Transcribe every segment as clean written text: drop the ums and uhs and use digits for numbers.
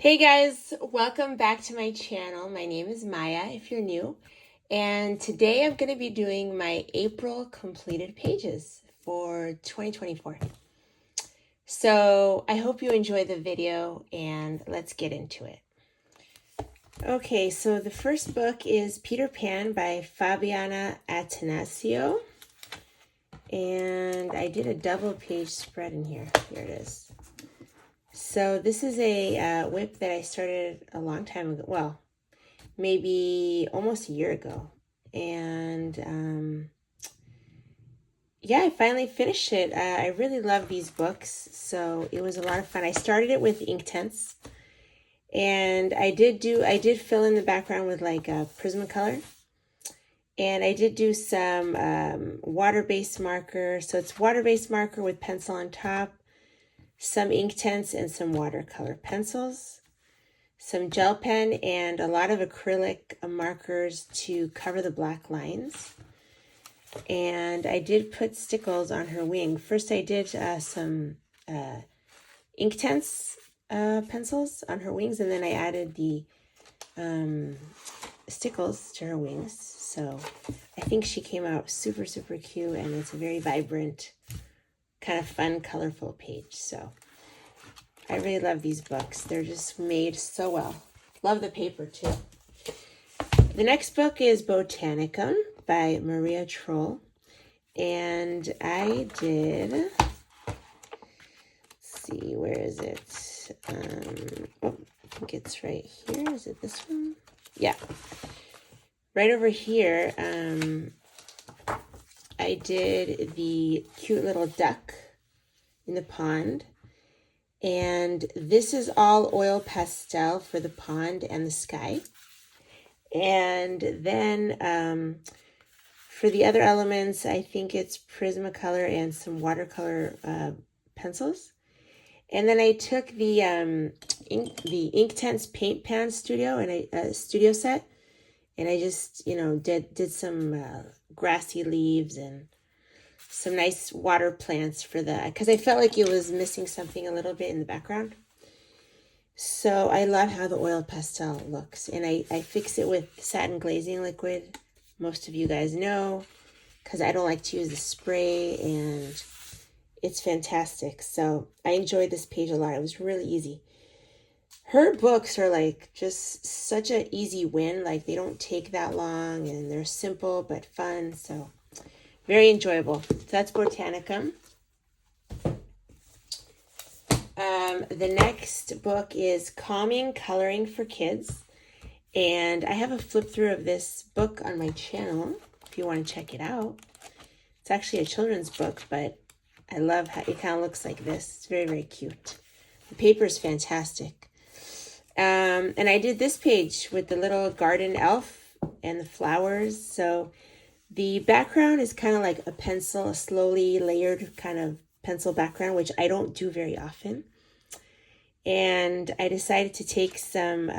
Hey guys, welcome back to my channel. My name is Maya if you're new, and today I'm going to be doing my April completed pages for 2024. So I hope you enjoy the video and let's get into it. Okay, so the first book is Peter Pan by Fabiana Atanasio, and I did a double page spread in here. Here it is. So this is a whip that I started a long time ago. Well, maybe almost a year ago. And yeah, I finally finished it. I really love these books, so it was a lot of fun. I started it with Inktense, and I did fill in the background with like a Prismacolor. And I did do some water-based marker. So it's water-based marker with pencil on top, some Inktense and some watercolor pencils, some gel pen, and a lot of acrylic markers to cover the black lines. And I did put stickles on her wing. First I did some Inktense pencils on her wings, and then I added the stickles to her wings. So I think she came out super, super cute, and it's a very vibrant, kind of fun, colorful page. So I really love these books. They're just made so well. Love the paper too. The next book is Botanicum by Maria Troll. And I did, let's see, where is it? I think it's right here. Is it this one? Yeah. Right over here, I did the cute little duck in the pond. And this is all oil pastel for the pond and the sky. And then for the other elements, I think it's Prismacolor and some watercolor pencils. And then I took the Inktense Paint Pan Studio and studio set, and I just did some grassy leaves and some nice water plants for because I felt like it was missing something a little bit in the background. So I love how the oil pastel looks, and I fix it with satin glazing liquid. Most of you guys know, because I don't like to use the spray, and it's fantastic. So I enjoyed this page a lot. It was really easy. Her books are like just such an easy win. Like, they don't take that long, and they're simple but fun. So very enjoyable. So that's Botanicum. The next book is Calming Coloring for Kids. And I have a flip through of this book on my channel if you want to check it out. It's actually a children's book, but I love how it kind of looks like this. It's very, very cute. The paper is fantastic. And I did this page with the little garden elf and the flowers. So the background is kind of like a slowly layered kind of pencil background, which I don't do very often. And I decided to take some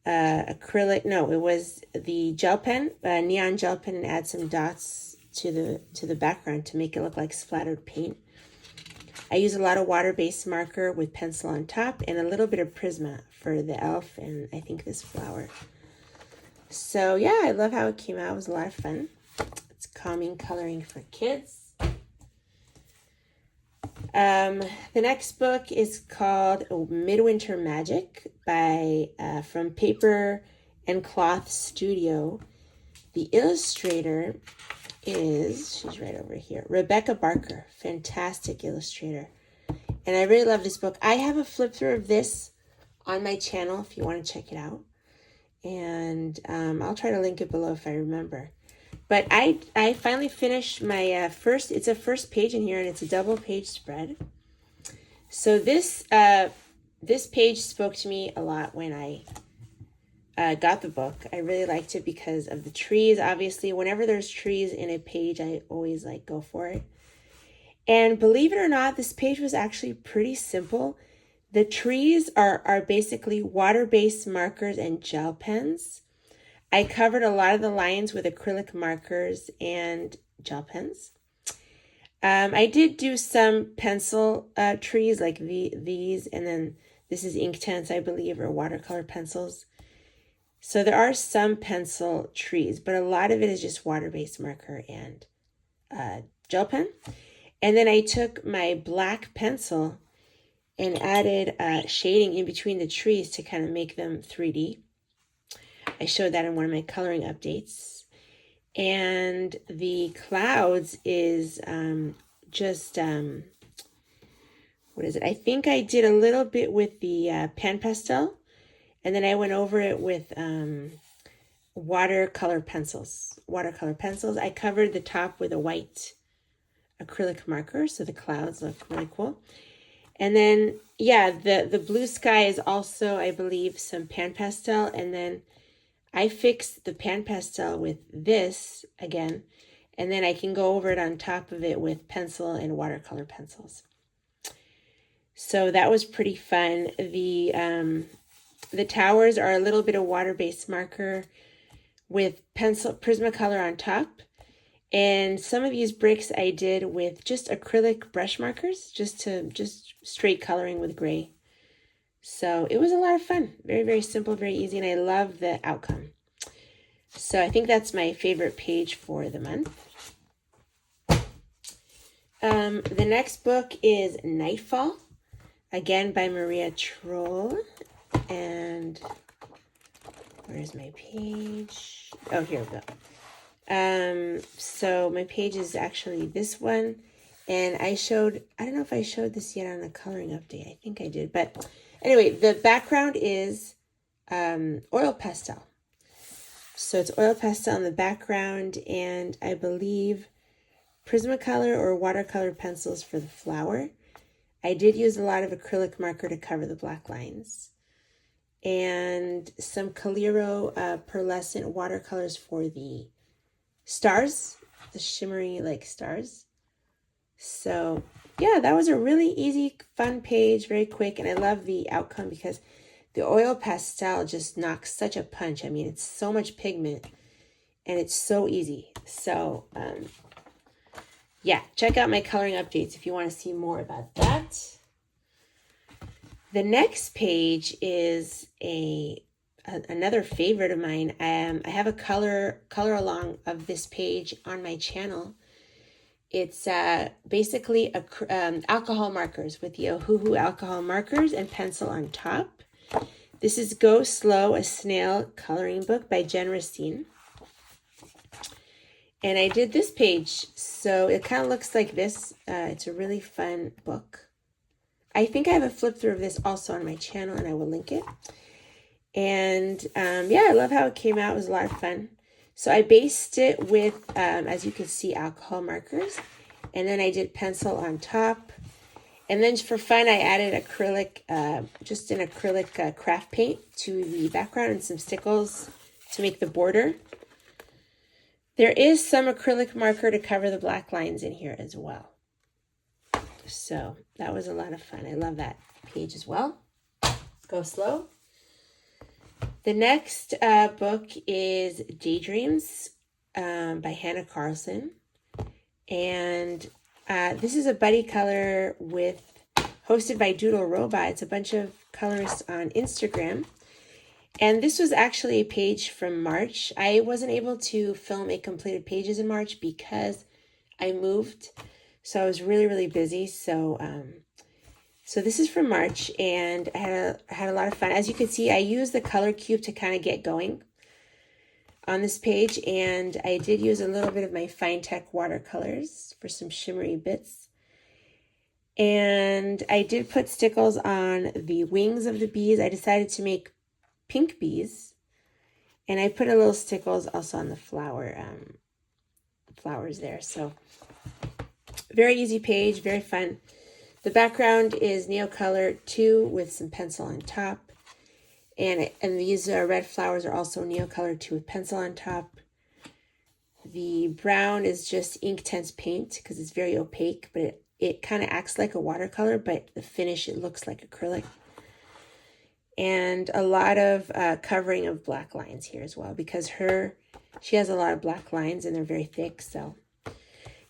acrylic, no, it was the gel pen, neon gel pen, and add some dots to the background to make it look like splattered paint. I use a lot of water-based marker with pencil on top and a little bit of Prisma for the elf and I think this flower. So yeah, I love how it came out. It was a lot of fun. It's Calming Coloring for Kids. The next book is called Midwinter Magic by from Paper and Cloth Studio. The illustrator she's right over here, Rebecca Barker. Fantastic illustrator. And I really love this book. I have a flip through of this on my channel if you want to check it out. And I'll try to link it below if I remember. But I finally finished my it's a first page in here, and it's a double page spread. So this page spoke to me a lot when I got the book. I really liked it because of the trees. Obviously, whenever there's trees in a page, I always go for it. And believe it or not, this page was actually pretty simple. The trees are basically water-based markers and gel pens. I covered a lot of the lines with acrylic markers and gel pens. I did do some pencil trees like these, and then This is Inktense, I believe, or watercolor pencils. So there are some pencil trees, but a lot of it is just water-based marker and gel pen. And then I took my black pencil and added shading in between the trees to kind of make them 3D. I showed that in one of my coloring updates. And the clouds is just, what is it? I think I did a little bit with the pan pastel, and then I went over it with watercolor pencils. I covered the top with a white acrylic marker, so the clouds look really cool. And then, yeah, the blue sky is also, I believe, some pan pastel. And then I fixed the pan pastel with this again. And then I can go over it on top of it with pencil and watercolor pencils. So that was pretty fun. The towers are a little bit of water-based marker with pencil Prismacolor on top. And some of these bricks I did with just acrylic brush markers, just straight coloring with gray. So it was a lot of fun. Very, very simple, very easy, and I love the outcome. So I think that's my favorite page for the month. The next book is Nightfall, again by Maria Troll. And where's my page? Oh, here we go. So my page is actually this one, and I don't know if I showed this yet on a coloring update. I think I did, but anyway, the background is oil pastel. So it's oil pastel in the background, and I believe Prismacolor or watercolor pencils for the flower. I did use a lot of acrylic marker to cover the black lines, and some Calero pearlescent watercolors for the stars, the shimmery like stars. So yeah, that was a really easy, fun page, very quick, and I love the outcome because the oil pastel just knocks such a punch. I mean, it's so much pigment and it's so easy. So yeah, check out my coloring updates if you want to see more about that. The next page is another favorite of mine. I have a color along of this page on my channel. It's basically alcohol markers with the Ohuhu alcohol markers and pencil on top. This is Go Slow, a Snail Coloring Book by Jen Racine. And I did this page, so it kind of looks like this. It's a really fun book. I think I have a flip through of this also on my channel, and I will link it. And yeah, I love how it came out. It was a lot of fun. So I based it with, as you can see, alcohol markers. And then I did pencil on top. And then for fun, I added acrylic, just an acrylic craft paint to the background and some stickles to make the border. There is some acrylic marker to cover the black lines in here as well. So that was a lot of fun. I love that page as well. Go Slow. The next book is Daydreams by Hannah Carlson. And this is a buddy color hosted by Doodle Robot. It's a bunch of colorists on Instagram. And this was actually a page from March. I wasn't able to film a completed pages in March because I moved. So I was really, really busy. So this is from March, and I had a lot of fun. As you can see, I used the color cube to kind of get going on this page, and I did use a little bit of my Fine Tech watercolors for some shimmery bits. And I did put stickles on the wings of the bees. I decided to make pink bees, and I put a little stickles also on the flowers there. So very easy page, very fun. The background is Neocolor 2 with some pencil on top. And these red flowers are also Neocolor 2 with pencil on top. The brown is just Inktense paint because it's very opaque, but it kind of acts like a watercolor, but the finish, it looks like acrylic. And a lot of covering of black lines here as well because she has a lot of black lines and they're very thick. So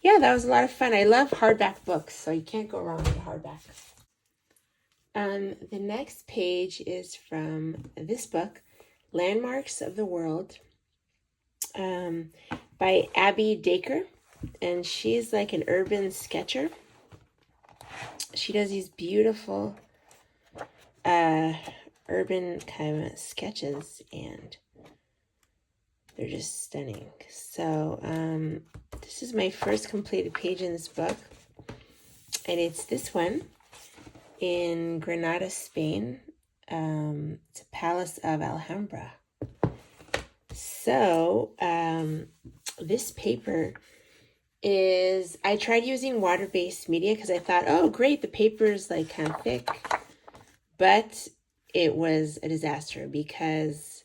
yeah, that was a lot of fun. I love hardback books, so you can't go wrong with a hardback. The next page is from this book, Landmarks of the World, by Abby Dacre, and she's like an urban sketcher. She does these beautiful urban kind of sketches, and they're just stunning. So this is my first completed page in this book, and it's this one in Granada, Spain. It's a Palace of Alhambra. So this paper is, I tried using water-based media because I thought, oh great, the paper is like kind of thick, but it was a disaster because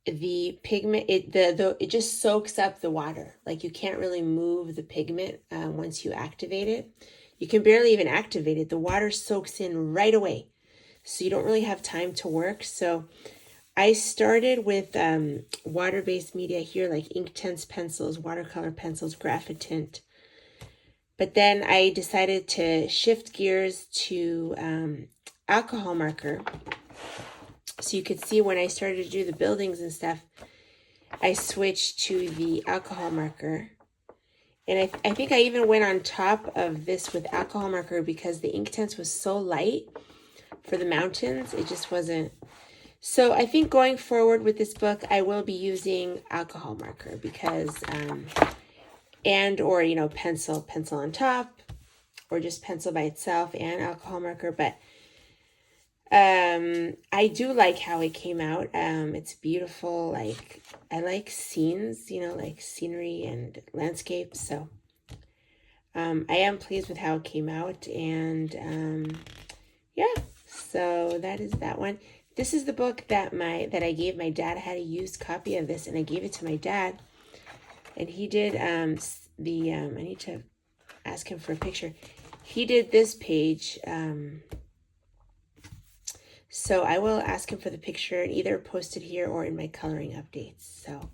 the pigment, it just soaks up the water. Like you can't really move the pigment once you activate it. You can barely even activate it. The water soaks in right away, so you don't really have time to work. So I started with water-based media here, like Inktense pencils, watercolor pencils, Graphitint. But then I decided to shift gears to alcohol marker. So you could see when I started to do the buildings and stuff, I switched to the alcohol marker. And I think I even went on top of this with alcohol marker because the Inktense was so light for the mountains. It just wasn't. So I think going forward with this book, I will be using alcohol marker because, or, pencil on top, or just pencil by itself and alcohol marker. But I do like how it came out. It's beautiful. Like, I like scenes, like scenery and landscapes. So I am pleased with how it came out. And yeah, so that is that one. This is the book that I gave my dad. I had a used copy of this, and I gave it to my dad. And he did I need to ask him for a picture. He did this page. So I will ask him for the picture and either post it here or in my coloring updates. So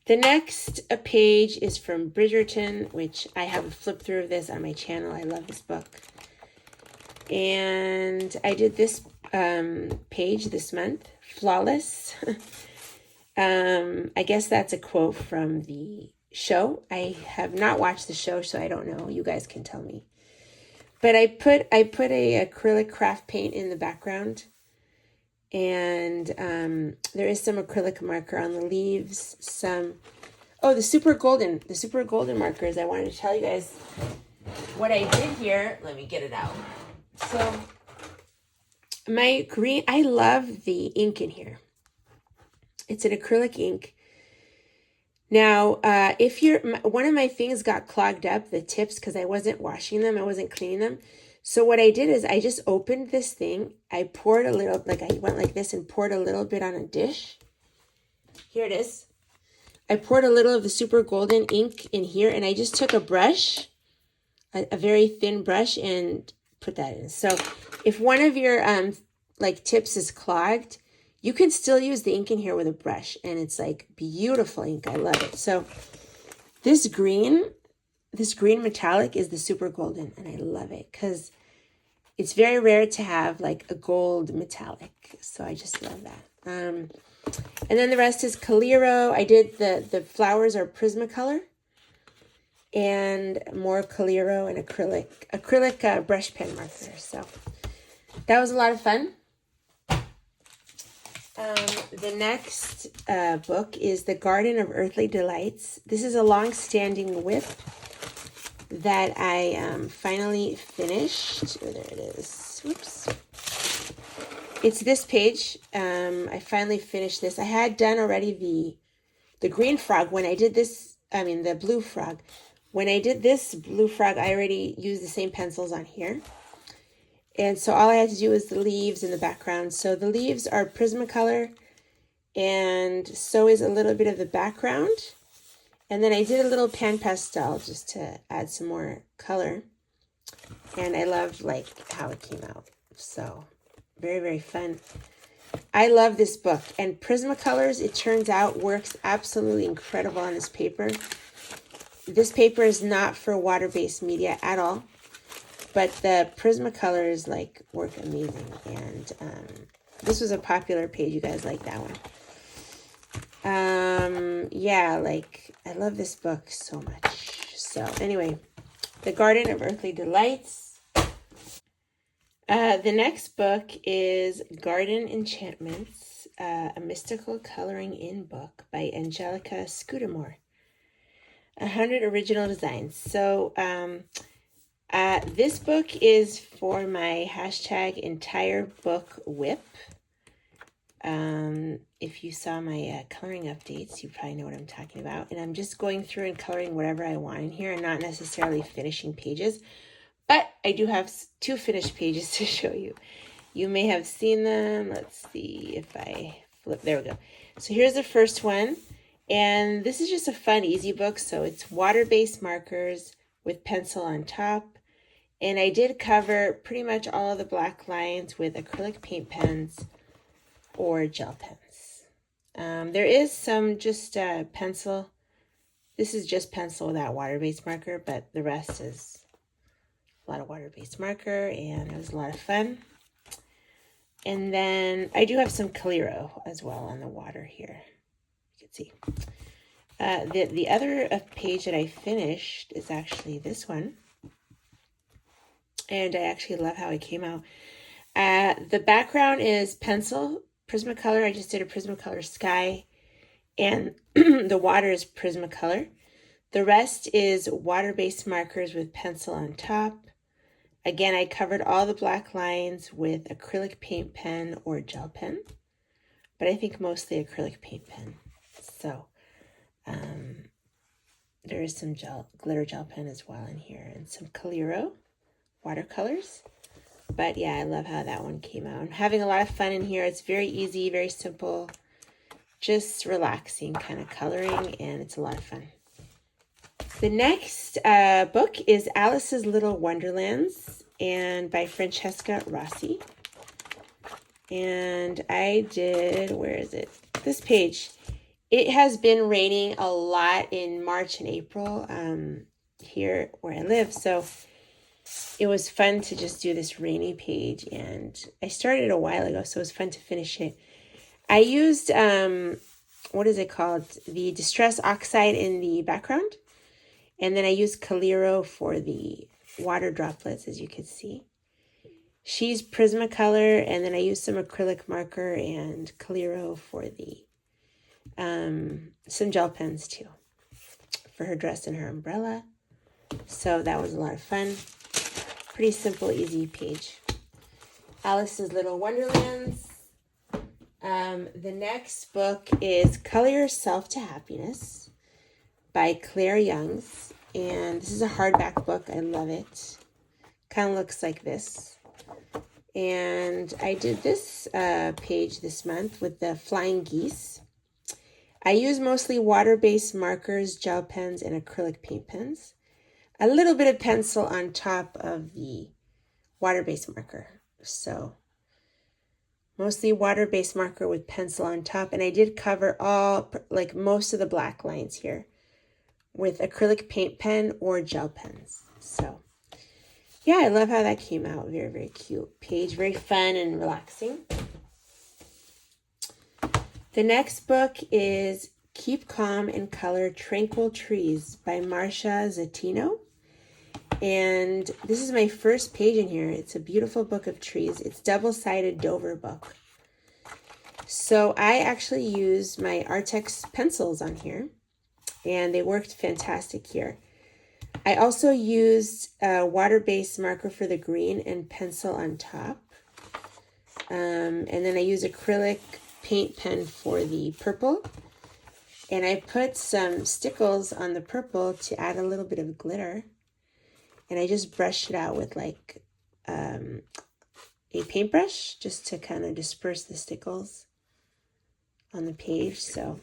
the next page is from Bridgerton, which I have a flip through of this on my channel. I love this book. And I did this page this month, Flawless. I guess that's a quote from the show. I have not watched the show, so I don't know. You guys can tell me. But I put a acrylic craft paint in the background, and there is some acrylic marker on the leaves. The super golden markers. I wanted to tell you guys what I did here. Let me get it out. So my green, I love the ink in here. It's an acrylic ink. Now, if one of my things got clogged up, the tips, because I wasn't washing them, I wasn't cleaning them. So what I did is I just opened this thing. I poured a little, like I went like this and poured a little bit on a dish. Here it is. I poured a little of the super golden ink in here, and I just took a brush, a very thin brush, and put that in. So if one of your tips is clogged, you can still use the ink in here with a brush, and it's like beautiful ink. I love it. So this green metallic is the super golden, and I love it because it's very rare to have like a gold metallic. So I just love that. And then the rest is Calero. I did the flowers are Prismacolor, and more Calero and acrylic brush pen marker. So that was a lot of fun. The next book is The Garden of Earthly Delights. This is a long-standing whip that I finally finished. Oh, there it is. Oops. It's this page. I finally finished this. I had done already the green frog when I did this. The blue frog. When I did this blue frog, I already used the same pencils on here. And so all I had to do was the leaves in the background. So the leaves are Prismacolor, and so is a little bit of the background. And then I did a little pan pastel just to add some more color. And I loved how it came out. So very, very fun. I love this book. And Prismacolors, it turns out, works absolutely incredible on this paper. This paper is not for water-based media at all. but the Prismacolors like work amazing. And this was a popular page. You guys like that one. Yeah, like I love this book so much. So anyway, The Garden of Earthly Delights. The next book is Garden Enchantments, a mystical coloring in book by Angelica Scudamore. 100 original designs. So this book is for my hashtag entire book whip. If you saw my coloring updates, you probably know what I'm talking about. And I'm just going through and coloring whatever I want in here and not necessarily finishing pages. But I do have 2 finished pages to show you. You may have seen them. Let's see if I flip. There we go. So here's the first one. And this is just a fun, easy book. So it's water-based markers with pencil on top. And I did cover pretty much all of the black lines with acrylic paint pens or gel pens. There is some just pencil. This is just pencil without water-based marker, but the rest is a lot of water-based marker, and it was a lot of fun. And then I do have some Calero as well on the water here. You can see. The other page that I finished is actually this one. And I actually love how it came out. The background is pencil, Prismacolor. I just did a Prismacolor sky. And the water is Prismacolor. The rest is water-based markers with pencil on top. Again, I covered all the black lines with acrylic paint pen or gel pen. But I think mostly acrylic paint pen. So there is some glitter gel pen as well in here. And some Calero watercolors. But yeah, I love how that one came out. I'm having a lot of fun in here. It's very easy, very simple, just relaxing kind of coloring, and it's a lot of fun. The next book is Alice's Little Wonderlands, and by Francesca Rossi. And I did, where is it? This page. It has been raining a lot in March and April here where I live, so it was fun to just do this rainy page, and I started a while ago, so it was fun to finish it. I used, what is it called? The Distress Oxide in the background, and then I used Calero for the water droplets, as you can see. She's Prismacolor, and then I used some acrylic marker and Calero for the, some gel pens too, for her dress and her umbrella. So that was a lot of fun. Pretty simple, easy page. Alice's Little Wonderlands. The next book is Color Yourself to Happiness by Claire Youngs. And this is a hardback book. I love it. Kind of looks like this. And I did this page this month with the flying geese. I use mostly water-based markers, gel pens, and acrylic paint pens. A little bit of pencil on top of the water-based marker. So mostly water-based marker with pencil on top. And I did cover all, like most of the black lines here with acrylic paint pen or gel pens. So yeah, I love how that came out. Very, very cute page. Very fun and relaxing. The next book is Keep Calm and Color Tranquil Trees by Marcia Zatino. And this is my first page in here. It's a beautiful book of trees. It's double-sided Dover book. So I actually used my Artex pencils on here, and they worked fantastic here. I also used a water-based marker for the green and pencil on top. And then I used acrylic paint pen for the purple. And I put some stickles on the purple to add a little bit of glitter. And I just brushed it out with like a paintbrush just to kind of disperse the stickles on the page. So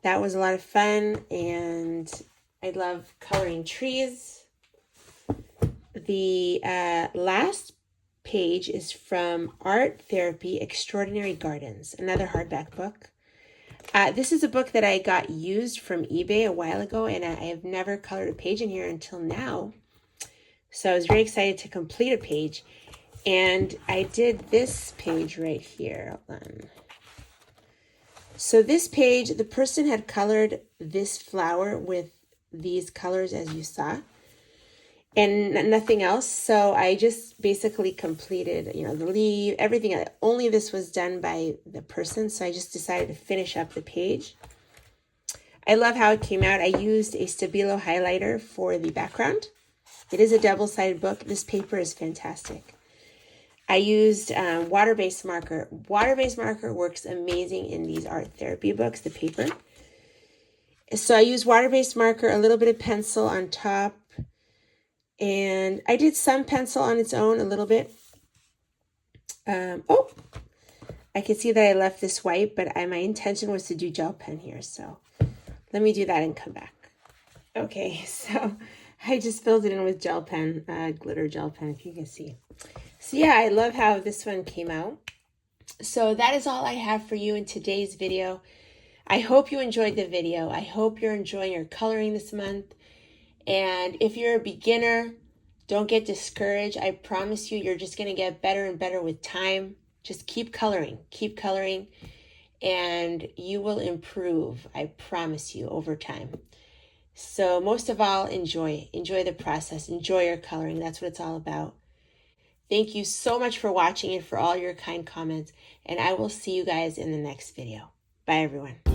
that was a lot of fun, and I love coloring trees. The last page is from Art Therapy Extraordinary Gardens, another hardback book. This is a book that I got used from eBay a while ago, and I have never colored a page in here until now. So I was very excited to complete a page. And I did this page right here. Hold on. So this page, the person had colored this flower with these colors as you saw, and nothing else. So I just basically completed, you know, the leaf, everything. Only this was done by the person. So I just decided to finish up the page. I love how it came out. I used a Stabilo highlighter for the background. It is a double-sided book. This paper is fantastic. I used water-based marker. Water-based marker works amazing in these art therapy books, the paper. So I used water-based marker, a little bit of pencil on top, and I did some pencil on its own, a little bit. Oh, I can see that I left this white, but my intention was to do gel pen here. So let me do that and come back. Okay, so I just filled it in with gel pen, glitter gel pen, if you can see. So yeah, I love how this one came out. So that is all I have for you in today's video. I hope you enjoyed the video. I hope you're enjoying your coloring this month. And if you're a beginner, don't get discouraged. I promise you, you're just going to get better and better with time. Just keep coloring, and you will improve, I promise you, over time. So most of all, enjoy the process, enjoy your coloring. That's what it's all about. Thank you so much for watching and for all your kind comments, and I will see you guys in the next video. Bye, everyone.